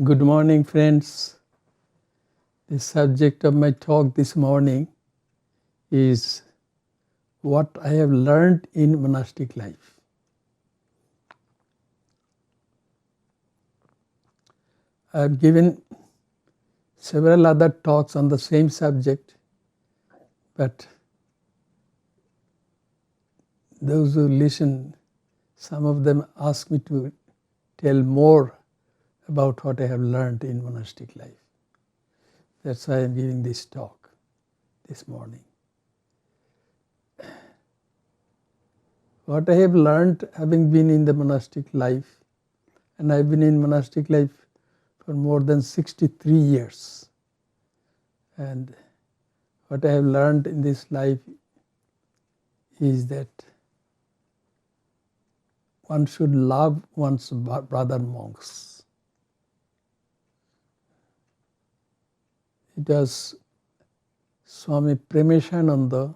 Good morning, friends. The subject of my talk this morning is what I have learned in monastic life. I have given several other talks on the same subject, but those who listen, some of them ask me to tell more about what I have learned in monastic life. That's why I am giving this talk this morning. What I have learned having been in the monastic life, and I have been in monastic life for more than 63 years. And what I have learned in this life is that one should love one's brother monks. It was Swami Premishananda,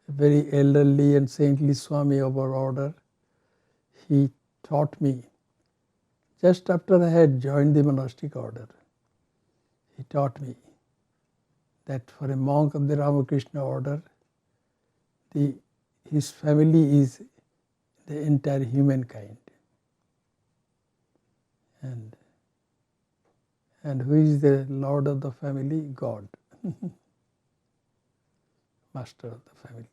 a very elderly and saintly Swami of our order. He taught me, just after I had joined the monastic order, he taught me that for a monk of the Ramakrishna Order, his family is the entire humankind. And who is the Lord of the family? God. Master of the family.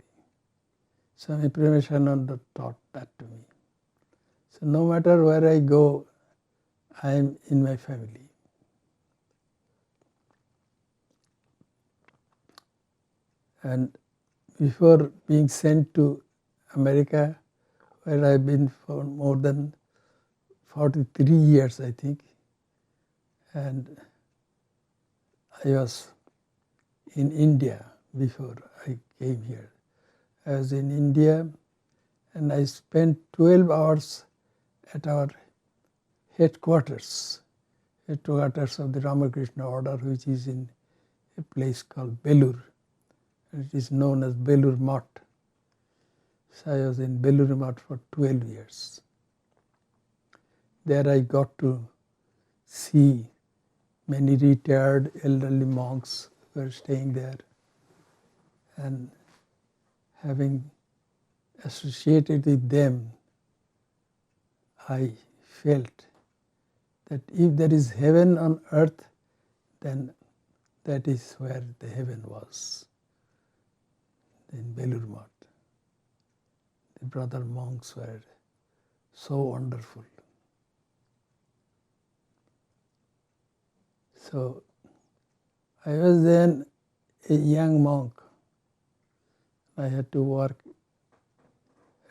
Swami Premishananda taught that to me. So no matter where I go, I am in my family. And before being sent to America, where I've been for more than 43 years, I think, and I was in India before I came here. I was in India and I spent 12 hours at our headquarters of the Ramakrishna Order, which is in a place called Belur. It is known as Belur Math. So I was in Belur Math for 12 years. There I got to see many retired elderly monks who were staying there, and having associated with them, I felt that if there is heaven on earth, then that is where the heaven was, in Belur Math. The brother monks were so wonderful. So I was then a young monk. I had to work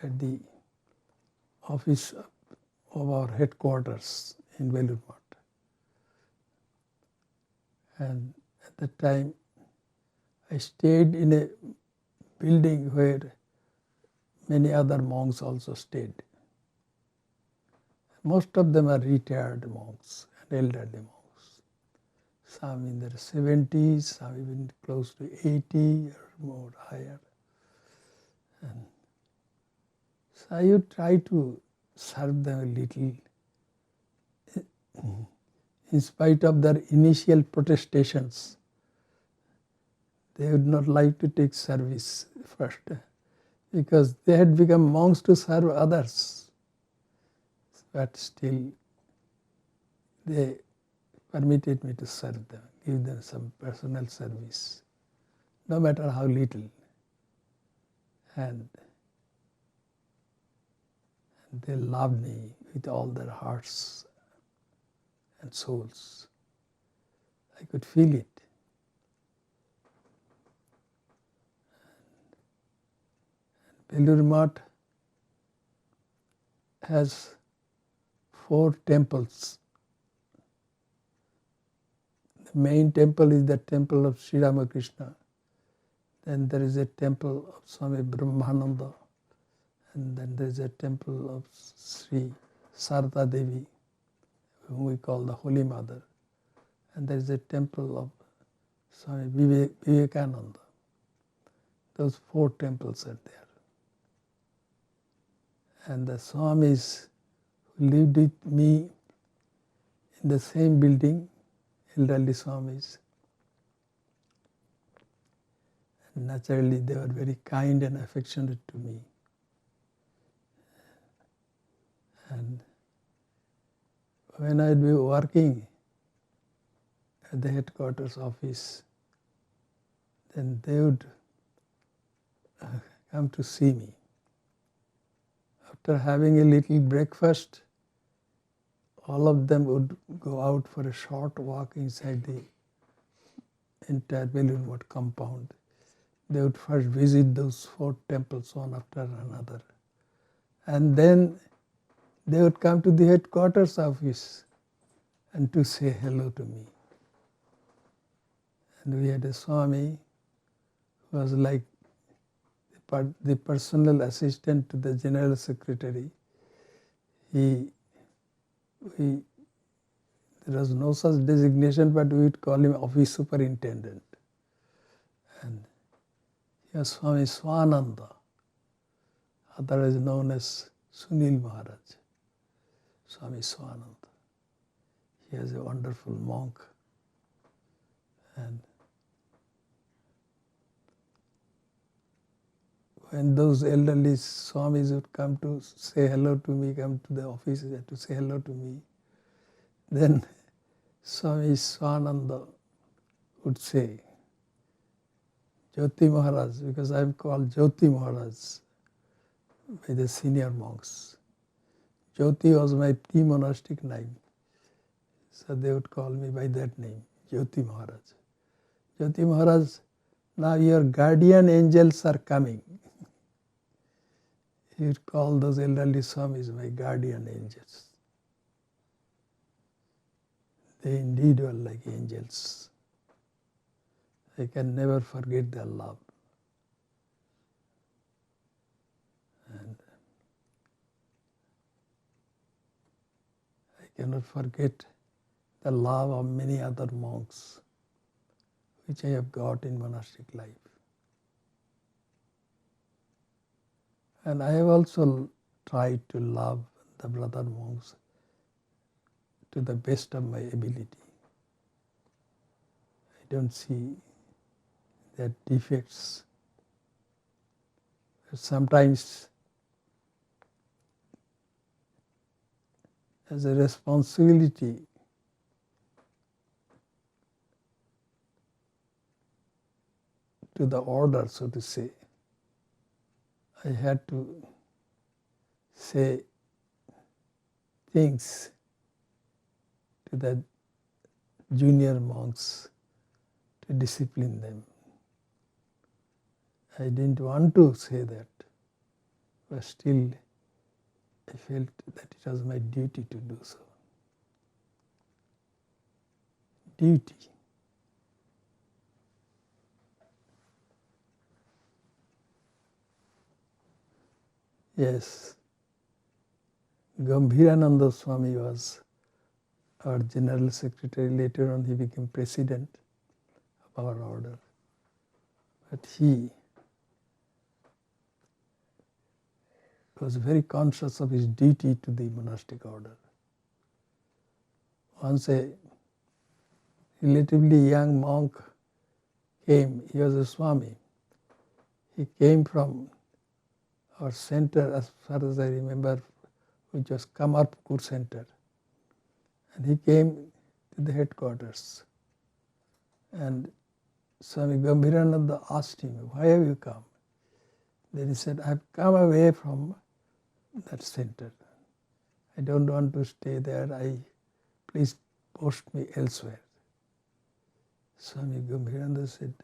at the office of our headquarters in Belur Math. And at that time, I stayed in a building where many other monks also stayed. Most of them are retired monks and elderly monks. Some in their 70s, some even close to 80 or more higher. And so I would try to serve them a little. In spite of their initial protestations, they would not like to take service first, because they had become monks to serve others. But still, they permitted me to serve them, give them some personal service, no matter how little. And they loved me with all their hearts and souls. I could feel it. Belur Math has 4 temples. The main temple is the temple of Sri Ramakrishna. Then there is a temple of Swami Brahmananda. And then there is a temple of Sri Sarada Devi, whom we call the Holy Mother. And there is a temple of Swami Vivekananda. Those 4 temples are there. And the Swamis who lived with me in the same building, elderly Swamis. And naturally, they were very kind and affectionate to me. And when I'd be working at the headquarters office, then they would come to see me. After having a little breakfast, all of them would go out for a short walk inside the entire Balloon Wood compound. They would first visit those 4 temples one after another. And then they would come to the headquarters office and to say hello to me. And we had a Swami who was like the personal assistant to the General Secretary. There was no such designation, but we would call him Office Superintendent. And he was Swami Swananda, otherwise known as Sunil Maharaj. Swami Swananda. He was a wonderful monk. And when those elderly Swamis would come to say hello to me, come to the office to say hello to me, then Swami Swananda would say, Jyoti Maharaj, because I am called Jyoti Maharaj by the senior monks. Jyoti was my pre-monastic name. So they would call me by that name, Jyoti Maharaj. Jyoti Maharaj, now your guardian angels are coming. He would call those elderly Swamis my guardian angels. They indeed were like angels. I can never forget their love. And I cannot forget the love of many other monks which I have got in monastic life. And I have also tried to love the brother monks to the best of my ability. I don't see their defects. Sometimes as a responsibility to the order, so to say, I had to say things to the junior monks to discipline them. I didn't want to say that, but still I felt that it was my duty to do so. Duty. Yes, Gambhirananda Swami was our General Secretary. Later on he became President of our order. But he was very conscious of his duty to the monastic order. Once a relatively young monk came, he was a Swami. He came from our center, as far as I remember, which was Kamarpukur Center. And he came to the headquarters. And Swami Gambhirananda asked him, why have you come? Then he said, I have come away from that center. I don't want to stay there. Please post me elsewhere. Swami Gambhirananda said,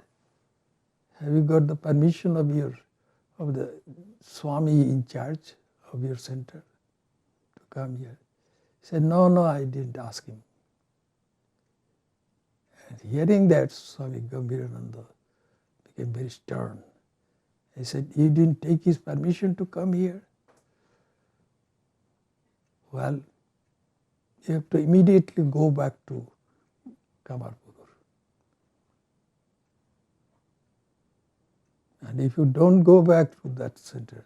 have you got the permission of the Swami in charge of your center to come here? He said, no, I didn't ask him. And hearing that, Swami Gambhirananda became very stern. He said, you didn't take his permission to come here? Well, you have to immediately go back to Kamarpukur. And if you don't go back to that center,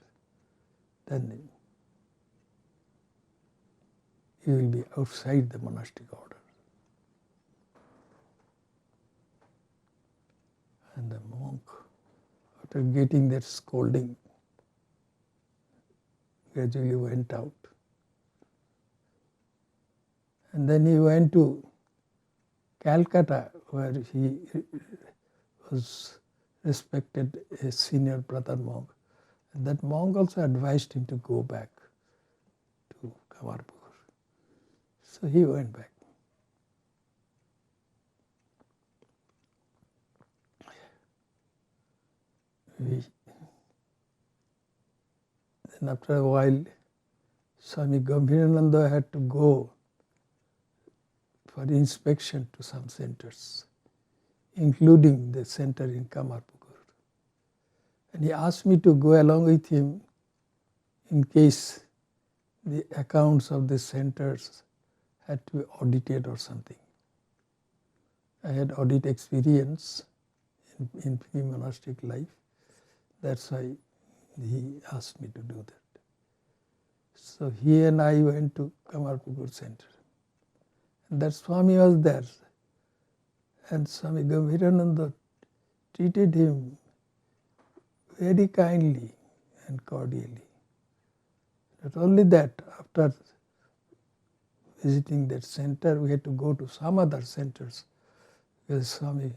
then you will be outside the monastic order. And the monk, after getting that scolding, gradually went out. And then he went to Calcutta, where he was respected a senior brother monk. And that monk also advised him to go back to Kamarpur. So he went back. Then after a while, Swami Gambhirananda had to go for inspection to some centers, including the center in Kamarpur. And he asked me to go along with him in case the accounts of the centers had to be audited or something. I had audit experience in pre-monastic life. That's why he asked me to do that. So he and I went to Kamarpur Center. And that Swami was there. And Swami Gambhirananda treated him very kindly and cordially. Not only that, after visiting that center, we had to go to some other centers because Swami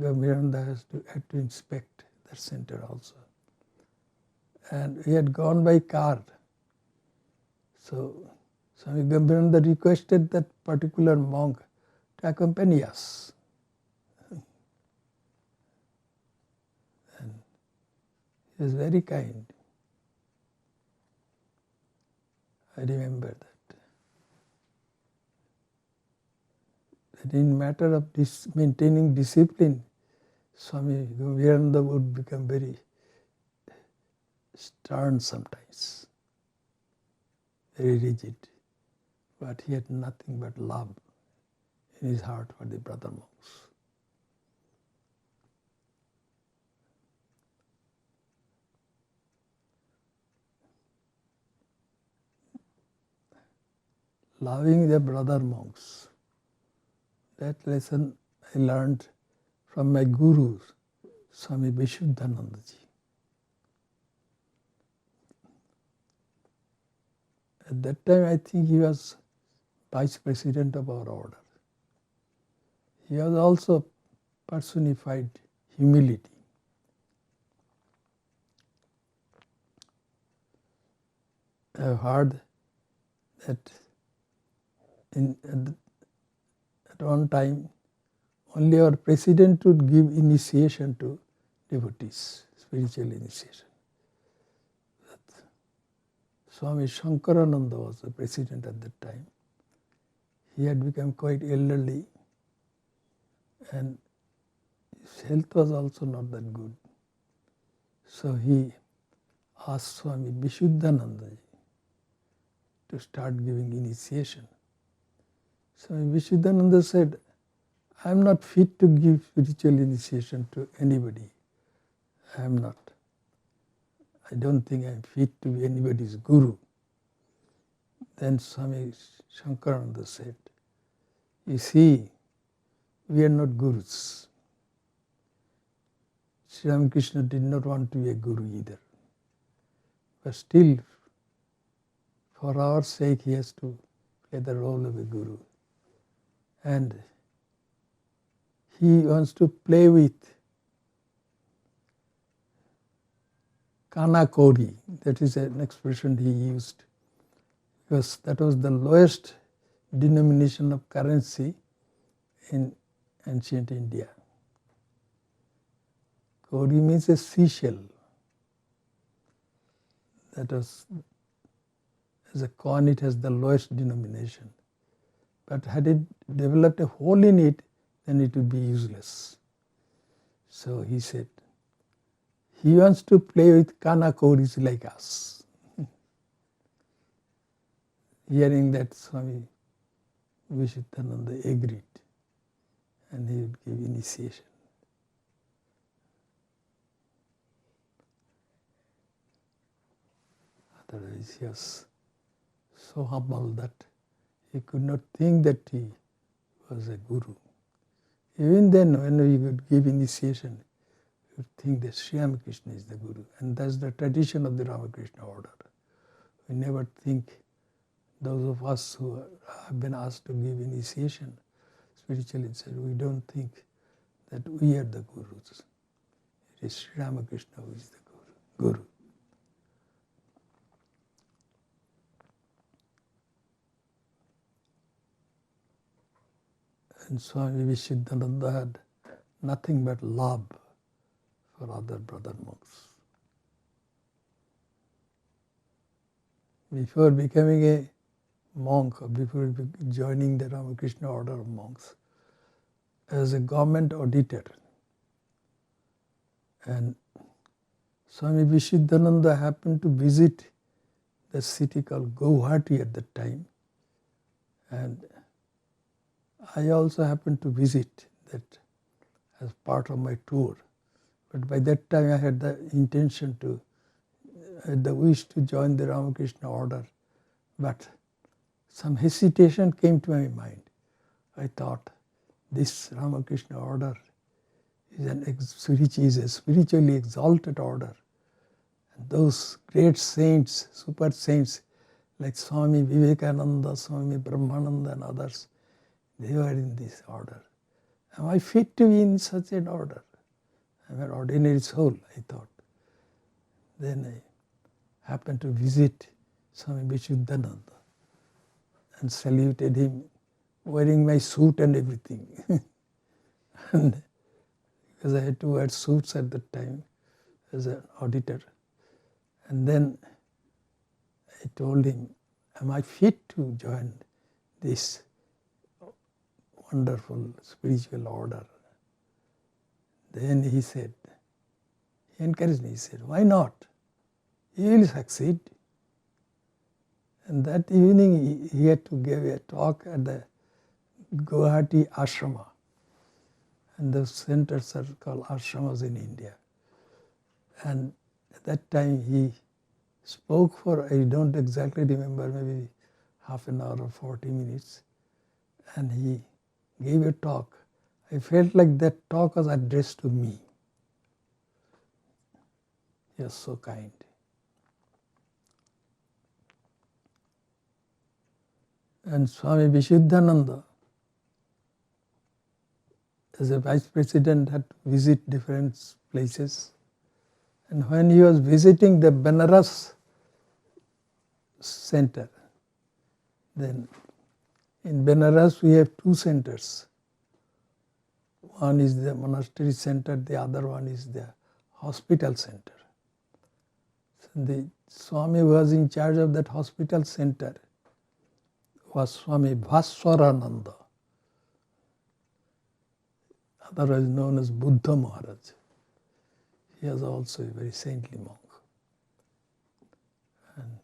Gambhirananda had to inspect that center also. And we had gone by car. So Swami Gambhirananda requested that particular monk to accompany us. And he was very kind. I remember that. That in matter of maintaining discipline, Swami Gambhirananda would become very stern sometimes, very rigid. But he had nothing but love in his heart for the brother monks. Loving the brother monks. That lesson I learned from my guru, Swami Vishuddhanandaji. At that time, I think he was vice president of our order. He was also personified humility. I have heard that at one time, only our president would give initiation to devotees, spiritual initiation. But Swami Shankarananda was the president at that time. He had become quite elderly and his health was also not that good. So he asked Swami Vishuddhanandaji to start giving initiation. Swami Vishuddhananda said, I am not fit to give spiritual initiation to anybody. I am not. I don't think I am fit to be anybody's guru. Then Swami Shankarananda said, you see, we are not gurus. Sri Ramakrishna did not want to be a guru either. But still, for our sake, he has to play the role of a guru. And he wants to play with kana kori. That is an expression he used, because that was the lowest denomination of currency in ancient India. Kori means a seashell. That was, as a coin, it has the lowest denomination. But had it developed a hole in it, then it would be useless. So he said, he wants to play with kana koris like us. Hearing that, Swami Vishuddhananda agreed, and he would give initiation. Otherwise, he was so humble that he could not think that he was a guru. Even then, when we would give initiation, you think that Sri Ramakrishna is the Guru. And that's the tradition of the Ramakrishna Order. We never think, those of us who have been asked to give initiation, spiritual insight, we don't think that we are the Gurus. It is Sri Ramakrishna who is the Guru. And Swami Vishuddhananda had nothing but love for other brother monks. Before becoming a monk, or before joining the Ramakrishna Order of monks, as a government auditor. And Swami Vishuddhananda happened to visit the city called Guwahati at that time. And I also happened to visit that as part of my tour. But by that time I had the intention to, the wish to join the Ramakrishna Order. But some hesitation came to my mind. I thought, this Ramakrishna Order is a spiritually exalted order. And those great saints, super saints, like Swami Vivekananda, Swami Brahmananda and others, they were in this order. Am I fit to be in such an order? I'm an ordinary soul, I thought. Then I happened to visit Swami Vishuddhananda and saluted him, wearing my suit and everything. And because I had to wear suits at that time as an auditor. And then I told him, am I fit to join this wonderful spiritual order? Then he said, he encouraged me, he said, why not? You will succeed. And that evening he had to give a talk at the Guwahati Ashrama. And those centers are called ashramas in India. And at that time he spoke for, I don't exactly remember, maybe half an hour or 40 minutes. And he gave a talk. I felt like that talk was addressed to me. He was so kind. And Swami Vishuddhananda, as a vice president, had to visit different places. And when he was visiting the Benares center, then in Benares we have two centers. One is the monastery center, the other one is the hospital center. So the Swami who was in charge of that hospital center was Swami Bhaskarananda, otherwise known as Buddha Maharaj. He was also a very saintly monk. And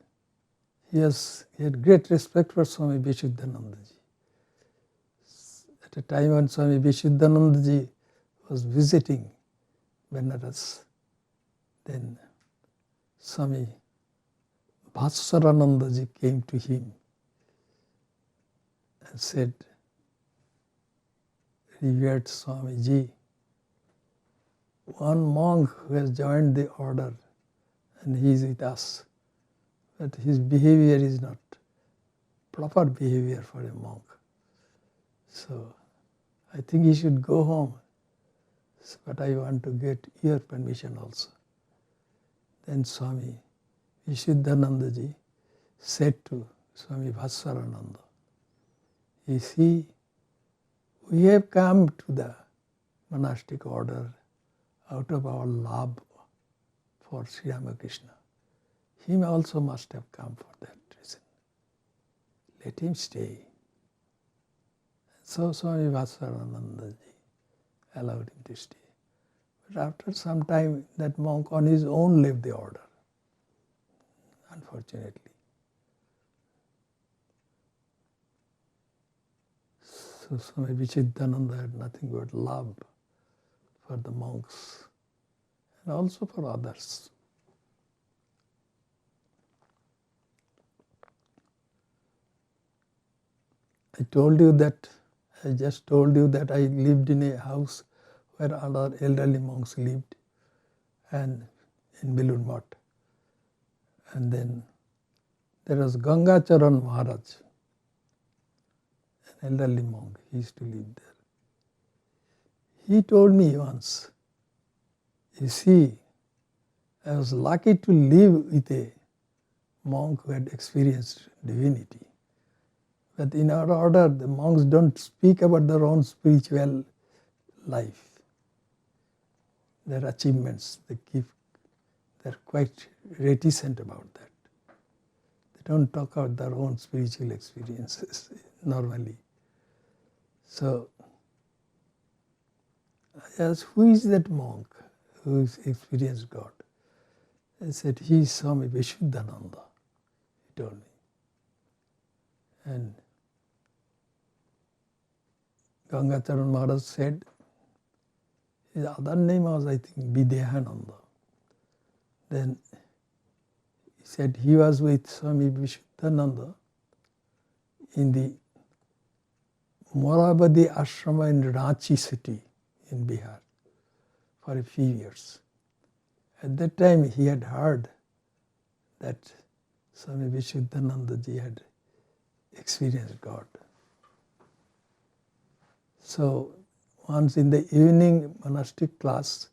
he had great respect for Swami Vishuddhanandaji. At a time when Swami Vishuddhanandaji was visiting Benares, then Swami Bhaskaranandaji came to him and said, revered Swamiji, one monk who has joined the order and he is with us, but his behavior is not proper behavior for a monk. So I think he should go home, but I want to get your permission also. Then Swami Vishuddhanandaji said to Swami Bhaskarananda, you see, we have come to the monastic order out of our love for Sri Ramakrishna. He also must have come for that reason. Let him stay. So Swami Bhaskaranandaji allowed him to stay. But after some time, that monk on his own left the order, unfortunately. So Swami Vishuddhananda had nothing but love for the monks and also for others. I just told you that I lived in a house where other elderly monks lived. and in Belur Math. And then there was Gangacharan Maharaj, an elderly monk. He used to live there. He told me once, you see, I was lucky to live with a monk who had experienced divinity. But in our order, the monks don't speak about their own spiritual life, their achievements, they're quite reticent about that. They don't talk about their own spiritual experiences normally. So I asked, who is that monk who has experienced God? I said, he is Swami Vishuddhananda, he told me. And Gangacharan Maharaj said, his other name was, I think, Vidyahananda. Then he said he was with Swami Vishuddhananda in the Morabadi Ashrama in Ranchi city in Bihar for a few years. At that time he had heard that Swami Vishuddhananda ji had experienced God. So once in the evening monastic class,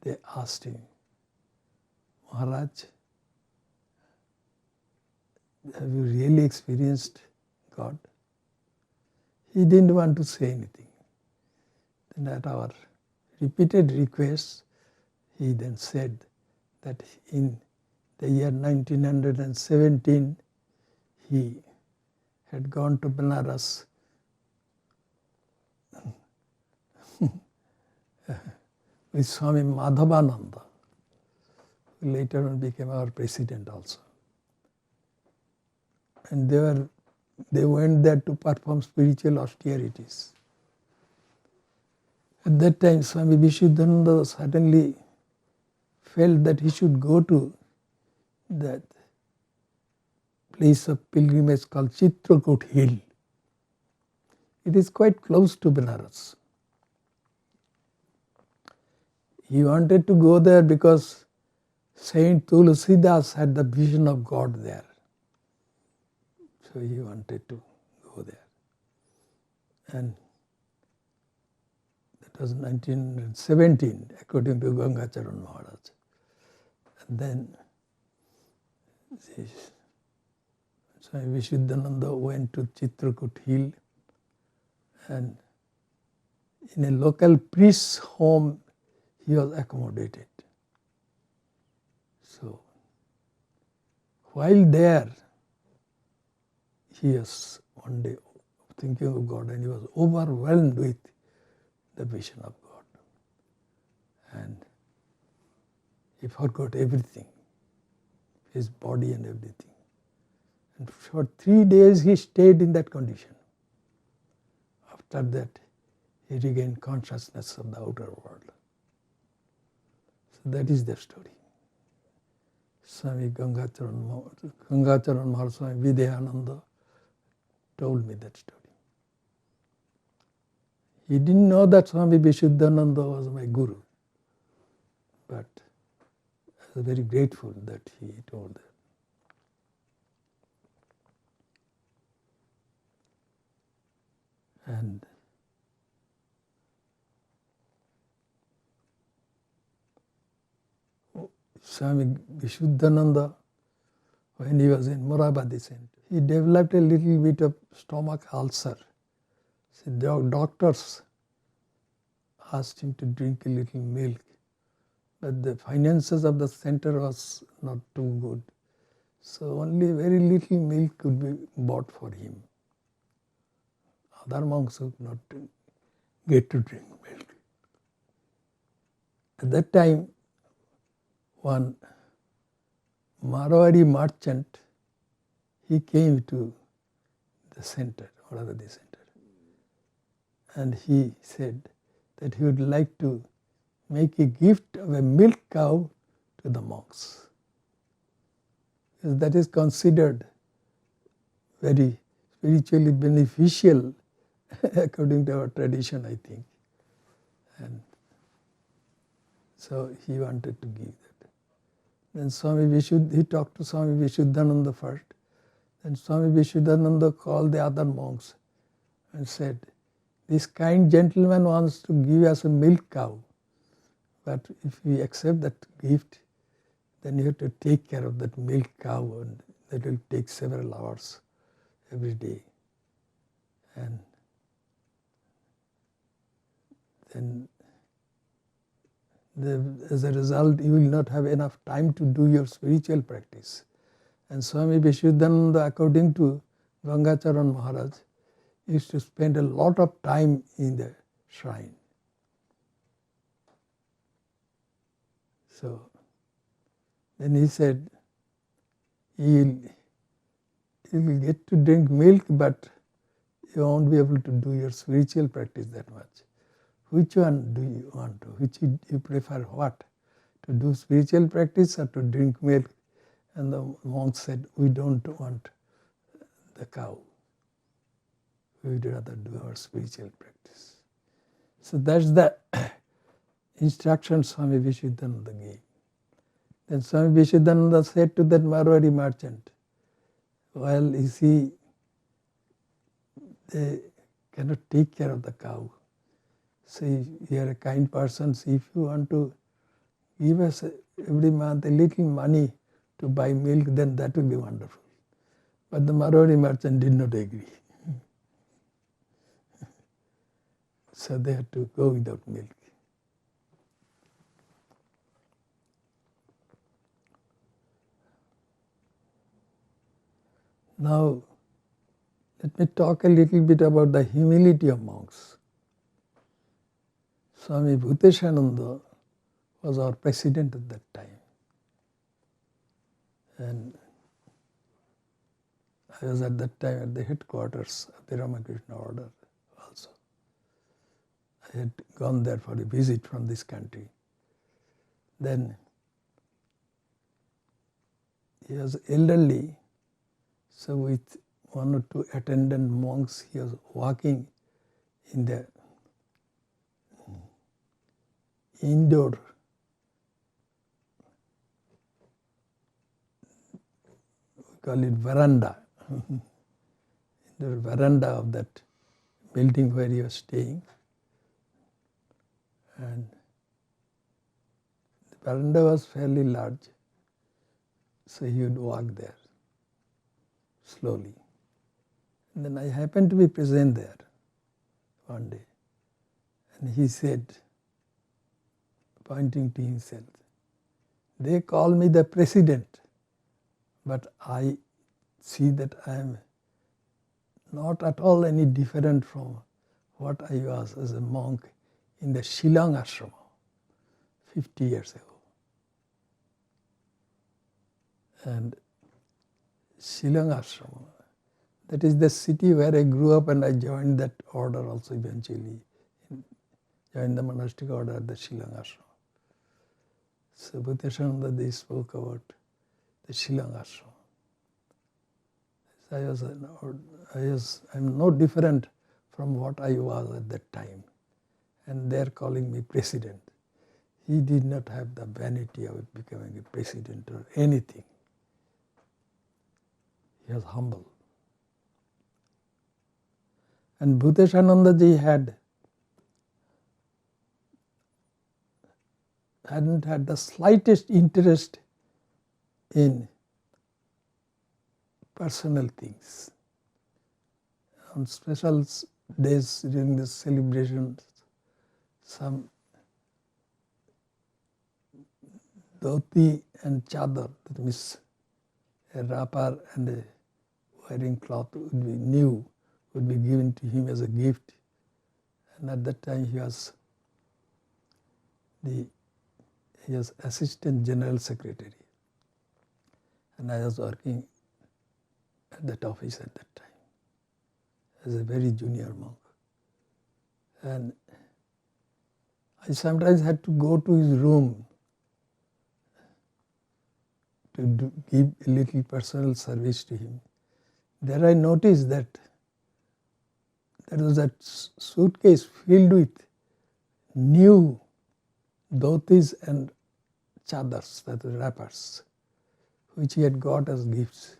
they asked him, Maharaj, have you really experienced God? He didn't want to say anything. Then at our repeated requests, he then said that in the year 1917, he had gone to Benares with Swami Madhavananda, who later on became our president also. And they went there to perform spiritual austerities. At that time, Swami Vishuddhananda suddenly felt that he should go to that place of pilgrimage called Chitrakut Hill. It is quite close to Benares. He wanted to go there because Saint Tulsidas had the vision of God there. So he wanted to go there. And that was 1917, according to Gangacharan Maharaj. And then Swami Vishuddhananda went to Chitrakut Hill, and in a local priest's home he was accommodated. So while there, he was one day thinking of God, and he was overwhelmed with the vision of God. And he forgot everything, his body and everything. And for 3 days he stayed in that condition. After that, he regained consciousness of the outer world. So that is the story. Swami Gangacharan Maharaj, Swami Vidyahananda told me that story. He didn't know that Swami Vishuddhananda was my guru, but I was very grateful that he told that. And Swami Vishuddhananda, when he was in Morabadi Center, he developed a little bit of stomach ulcer. So the doctors asked him to drink a little milk, but the finances of the center was not too good. So only very little milk could be bought for him. Other monks would not get to drink milk. At that time, one Marwari merchant, he came to the center, Morabadi Center, and he said that he would like to make a gift of a milk cow to the monks, because that is considered very spiritually beneficial according to our tradition, I think. And So he wanted to give that. Then he talked to Swami Vishuddhananda first. Then Swami Vishuddhananda called the other monks and said, "This kind gentleman wants to give us a milk cow. But if we accept that gift, then you have to take care of that milk cow, and that will take several hours every day. And then as a result, you will not have enough time to do your spiritual practice." And Swami Vishuddhananda, according to Gangacharan Maharaj, used to spend a lot of time in the shrine. So then he said, you will get to drink milk, but you won't be able to do your spiritual practice that much. Which one do you want to? Which you prefer what? To do spiritual practice or to drink milk? And the monk said, "We don't want the cow. We would rather do our spiritual practice." So that's the instruction Swami Vishuddhananda gave. Then Swami Vishuddhananda said to that Marwari merchant, "Well, you see, they cannot take care of the cow. So you are a kind person, so if you want to give us every month a little money to buy milk, then that will be wonderful." But the Marwari merchant did not agree. So they had to go without milk. Now, let me talk a little bit about the humility of monks. Swami Bhuteshananda was our president at that time. And I was at that time at the headquarters of the Ramakrishna Order also. I had gone there for a visit from this country. Then he was elderly, so with one or two attendant monks, he was walking in the indoor call it veranda, the veranda of that building where he was staying. And the veranda was fairly large, so he would walk there slowly. And then I happened to be present there one day, and he said, pointing to himself, "They call me the president, but I see that I am not at all any different from what I was as a monk in the Shillong Ashram 50 years ago." And Shillong Ashram, that is the city where I grew up, and I joined that order also eventually, joined the monastic order at the Shillong Ashram. So Bhuteshananda, they spoke about the Shillong Ashram. I'm no different from what I was at that time, and they're calling me president. He did not have the vanity of becoming a president or anything. He was humble. And Bhuteshananda ji hadn't had the slightest interest in personal things. On special days during the celebrations, some dhoti and chadar, that means a wrapper and a wearing cloth would be given to him as a gift. And at that time he was Assistant General Secretary, and I was working at that office at that time as a very junior monk. And I sometimes had to go to his room to give a little personal service to him. There I noticed that there was that suitcase filled with new dhotis and chadars, that is wrappers, which he had got as gifts.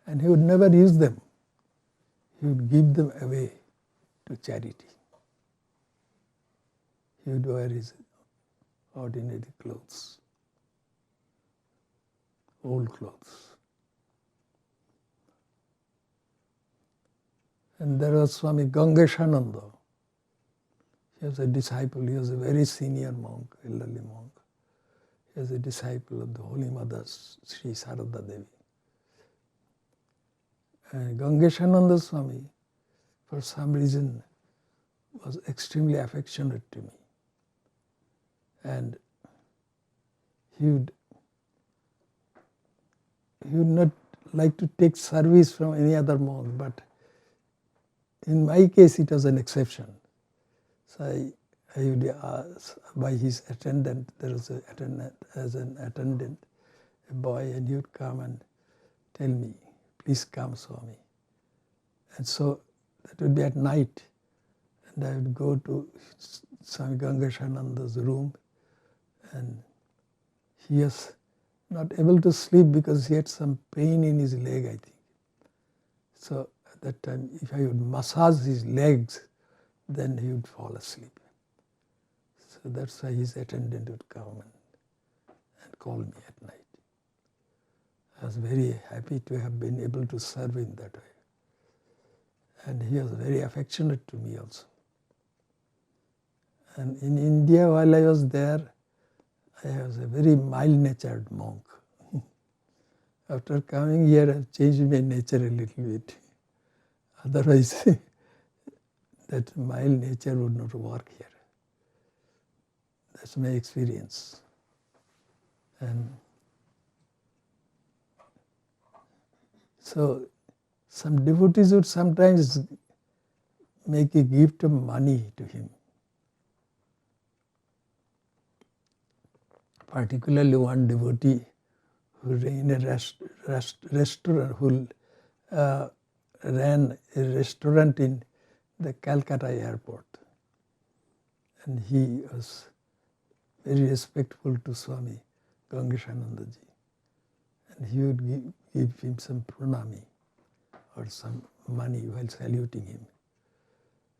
And he would never use them. He would give them away to charity. He would wear his ordinary clothes, old clothes. And there was Swami Gangeshananda. He was a disciple, he was a very senior monk, elderly monk. He was a disciple of the Holy Mother, Sri Sarada Devi. And Gangeshananda Swami, for some reason, was extremely affectionate to me. And he would not like to take service from any other monk, but in my case it was an exception. So I would ask by his attendant, there was an attendant, a boy, and he would come and tell me, please come, Swami. And so that would be at night, and I would go to Swami Gangeshananda's room, and he was not able to sleep because he had some pain in his leg, I think. So at that time, if I would massage his legs, then he would fall asleep. So that's why his attendant would come and call me at night. I was very happy to have been able to serve him that way. And he was very affectionate to me also. And in India, while I was there, I was a very mild-natured monk. After coming here, I've changed my nature a little bit. Otherwise, that mild nature would not work here. That's my experience. And so, some devotees would sometimes make a gift of money to him. Particularly one devotee who ran a restaurant, who ran a restaurant in the Calcutta airport. And he was very respectful to Swami Gangeshananda ji. And he would give him some pranami or some money while saluting him.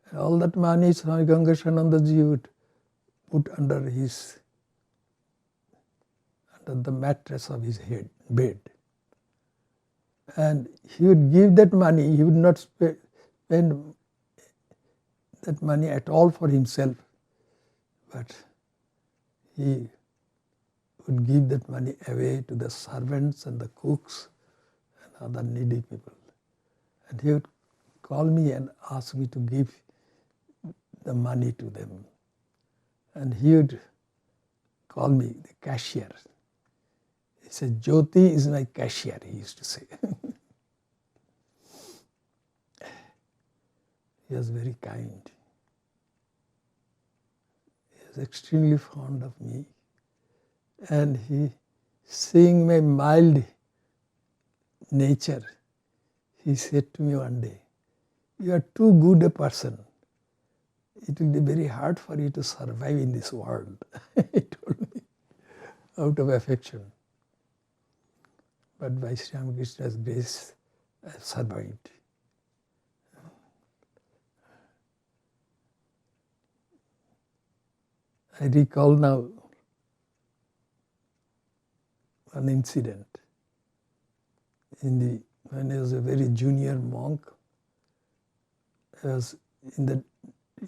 And all that money Swami Gangeshananda ji would put under the mattress of his bed. And he would give that money, he would not spend that money at all for himself, but he would give that money away to the servants and the cooks and other needy people. And he would call me and ask me to give the money to them. And he would call me the cashier. He said, Jyoti is my cashier, he used to say. He was very kind. He was extremely fond of me. And he, seeing my mild nature, he said to me one day, you are too good a person. It will be very hard for you to survive in this world, he told me, out of affection. But by Sri Ramakrishna's grace, I have survived. I recall now an incident. When I was a very junior monk, I was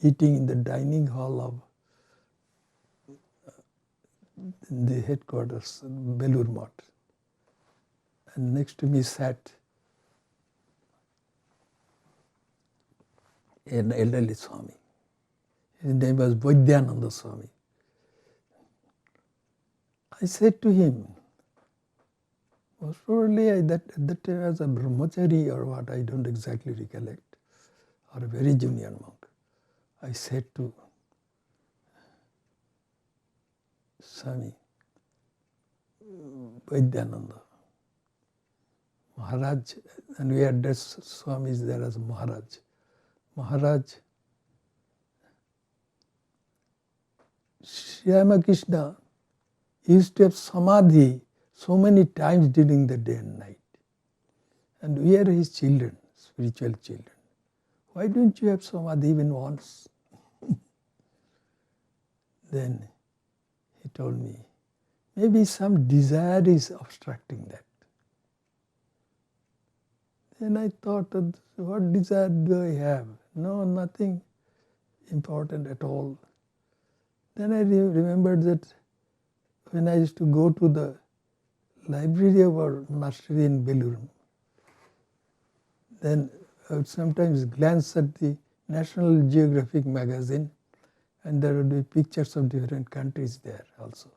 eating in the dining hall of the headquarters, Belur Math. And next to me sat an elderly Swami. His name was Vaidyananda Swami. I said to him, most probably at that time as a brahmachari or what, I don't exactly recollect, or a very junior monk. I said to Swami Vaidyananda, Maharaj, and we address Swamis there as Maharaj. Maharaj, Sri Ramakrishna used to have samadhi so many times during the day and night. And we are his children, spiritual children. Why don't you have samadhi even once? Then he told me, maybe some desire is obstructing that. Then I thought, what desire do I have? No, nothing important at all. Then I remembered that when I used to go to the library of our monastery in Belur, then I would sometimes glance at the National Geographic magazine, and there would be pictures of different countries there also.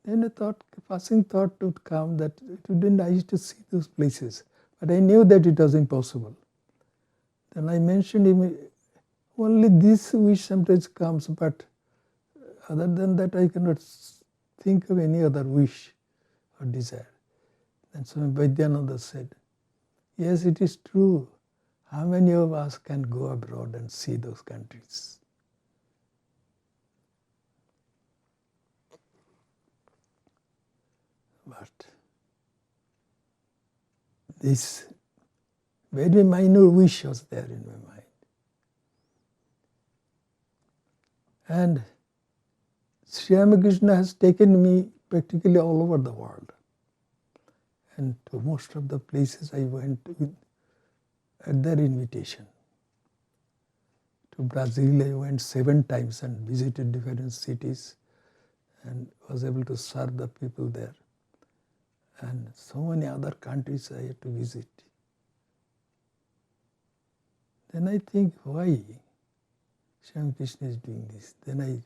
Then a passing thought would come that it wouldn't I used to see those places, but I knew that it was impossible. Then I mentioned him, only this wish sometimes comes, but other than that I cannot think of any other wish or desire. Then Swami Vaidyananda said, yes, it is true. How many of us can go abroad and see those countries? But this very minor wish was there in my mind. And Sri Ramakrishna has taken me practically all over the world. And to most of the places I went at their invitation. To Brazil I went 7 times and visited different cities and was able to serve the people there. And so many other countries I had to visit. Then I think, why Sri Ramakrishna is doing this? Then I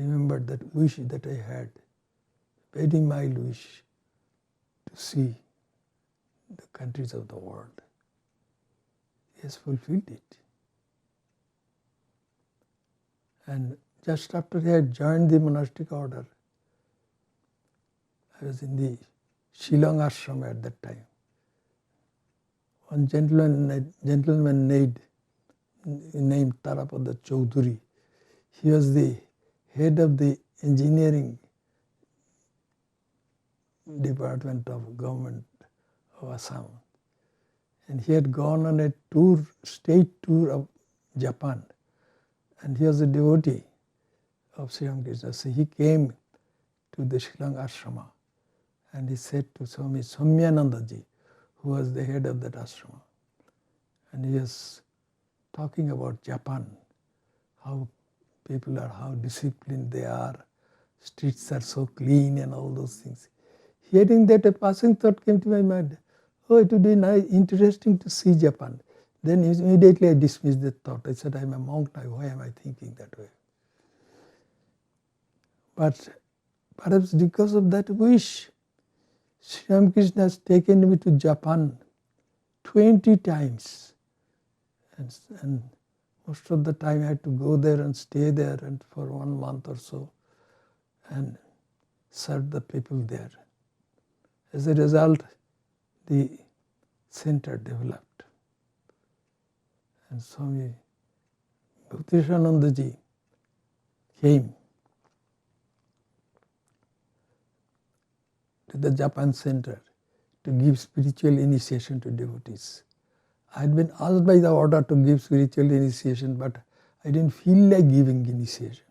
remembered that wish that I had, very mild wish to see the countries of the world. He has fulfilled it. And just after I had joined the monastic order, I was in the Shillong Ashram at that time. One gentleman named Tarapada Chaudhuri, he was the head of the engineering department of government of Assam. And he had gone on a tour, state tour of Japan. And he was a devotee of Sri Ramakrishna. So he came to the Shillong Ashrama and he said to Swami Soumyanandaji, who was the head of that ashrama. And he was talking about Japan, how people are, how disciplined they are, streets are so clean and all those things. Hearing that, a passing thought came to my mind, oh, it would be nice, interesting to see Japan. Then immediately I dismissed that thought. I said, I'm a monk now, why am I thinking that way? But perhaps because of that wish, Sri Ramakrishna has taken me to Japan 20 times. And most of the time I had to go there and stay there and for 1 month or so and serve the people there. As a result, the center developed. And Swami Bhaskarananda came to the Japan center to give spiritual initiation to devotees. I had been asked by the order to give spiritual initiation, but I didn't feel like giving initiation.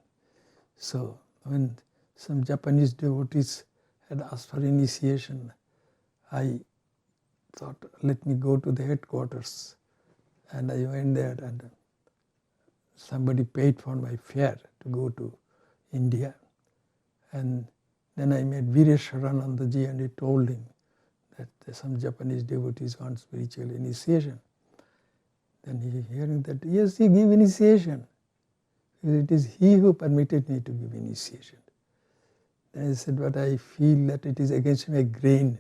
So when some Japanese devotees had asked for initiation, I thought, let me go to the headquarters. And I went there and somebody paid for my fare to go to India. And then I met Vireshwaranandaji and I told him that some Japanese devotees want spiritual initiation. Then he hearing that, yes, he gave initiation. It is he who permitted me to give initiation. Then I said, but I feel that it is against my grain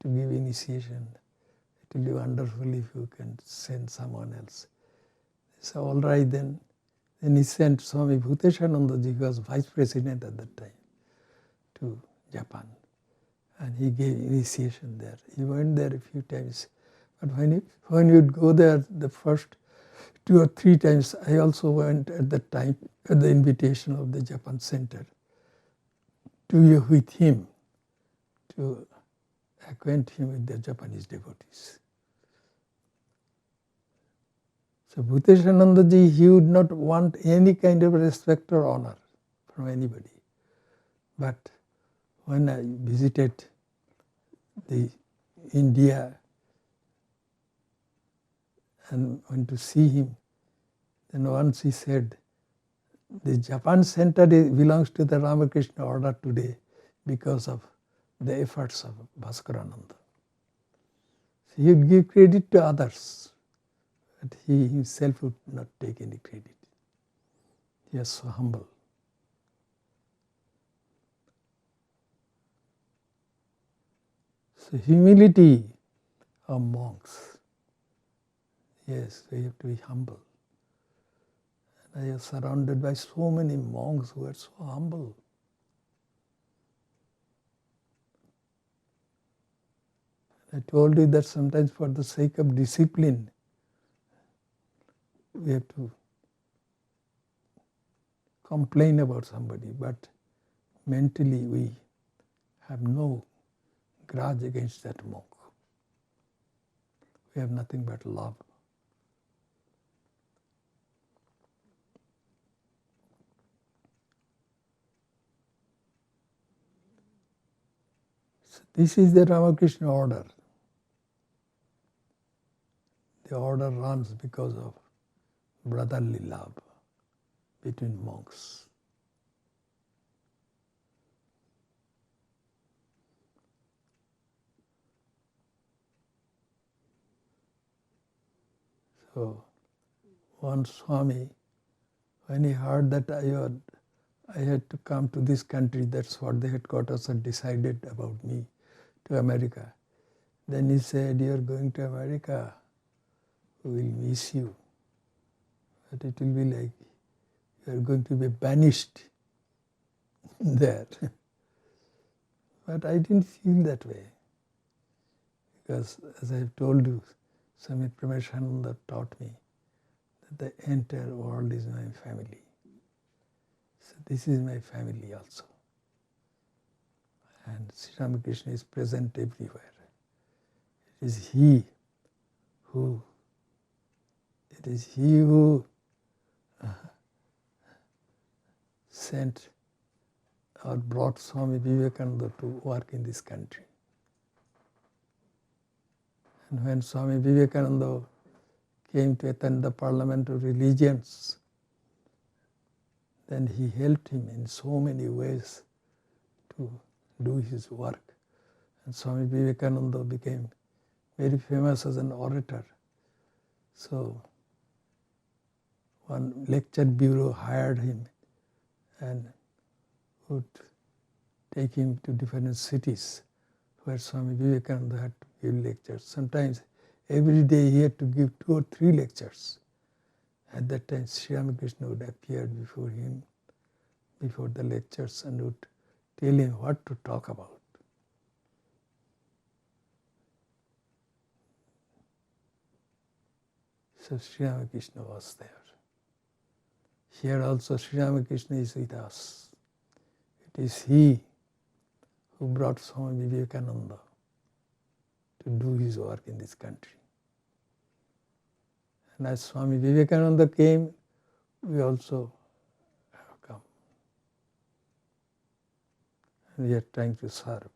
to give initiation. It will be wonderful if you can send someone else. So all right then. Then he sent Swami Bhuteshanandaji, who was vice president at that time, to Japan. And he gave initiation there. He went there a few times. But when you'd go there the first 2 or 3 times I also went at that time at the invitation of the Japan Center with him to acquaint him with the Japanese devotees. So Bhuteshananda ji, he would not want any kind of respect or honor from anybody. But when I visited India and went to see him, then once he said, the Japan Center belongs to the Ramakrishna Order today because of the efforts of Bhaskarananda. So he would give credit to others, but he himself would not take any credit. He was so humble. So humility of monks. Yes, we have to be humble. And I was surrounded by so many monks who are so humble. I told you that sometimes for the sake of discipline, we have to complain about somebody, but mentally we have no grudge against that monk. We have nothing but love. So this is the Ramakrishna Order. The order runs because of brotherly love between monks. So one Swami, when he heard that I had to come to this country, that's what the headquarters had decided about me, to America. Then he said, "You are going to America, we will miss you. But it will be like you are going to be banished there." But I didn't feel that way. Because as I have told you, Swami Bhaskarananda taught me that the entire world is my family. So this is my family also. And Sri Ramakrishna is present everywhere. It is He who sent or brought Swami Vivekananda to work in this country. And when Swami Vivekananda came to attend the Parliament of Religions, then he helped him in so many ways to do his work. And Swami Vivekananda became very famous as an orator. So one lecture bureau hired him and would take him to different cities where Swami Vivekananda had to give lectures. Sometimes every day he had to give 2 or 3 lectures. At that time Sri Ramakrishna would appear before him, before the lectures, and would tell him what to talk about. So Sri Ramakrishna was there. Here also Sri Ramakrishna is with us. It is He who brought Swami Vivekananda to do his work in this country. And as Swami Vivekananda came, we also have come. And we are trying to serve.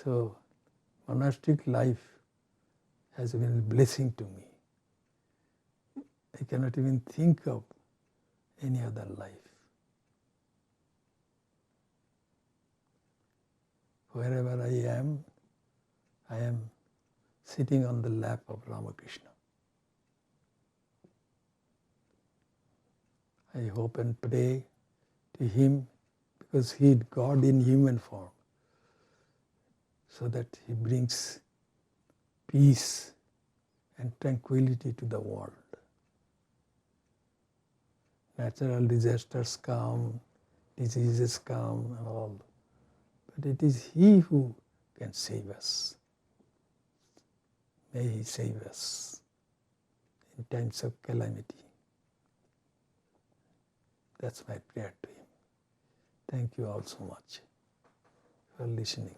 So, monastic life has been a blessing to me. I cannot even think of any other life. Wherever I am sitting on the lap of Ramakrishna. I hope and pray to him because he is God in human form, so that he brings peace and tranquility to the world. Natural disasters come, diseases come and all. But it is He who can save us. May He save us in times of calamity. That's my prayer to Him. Thank you all so much for listening.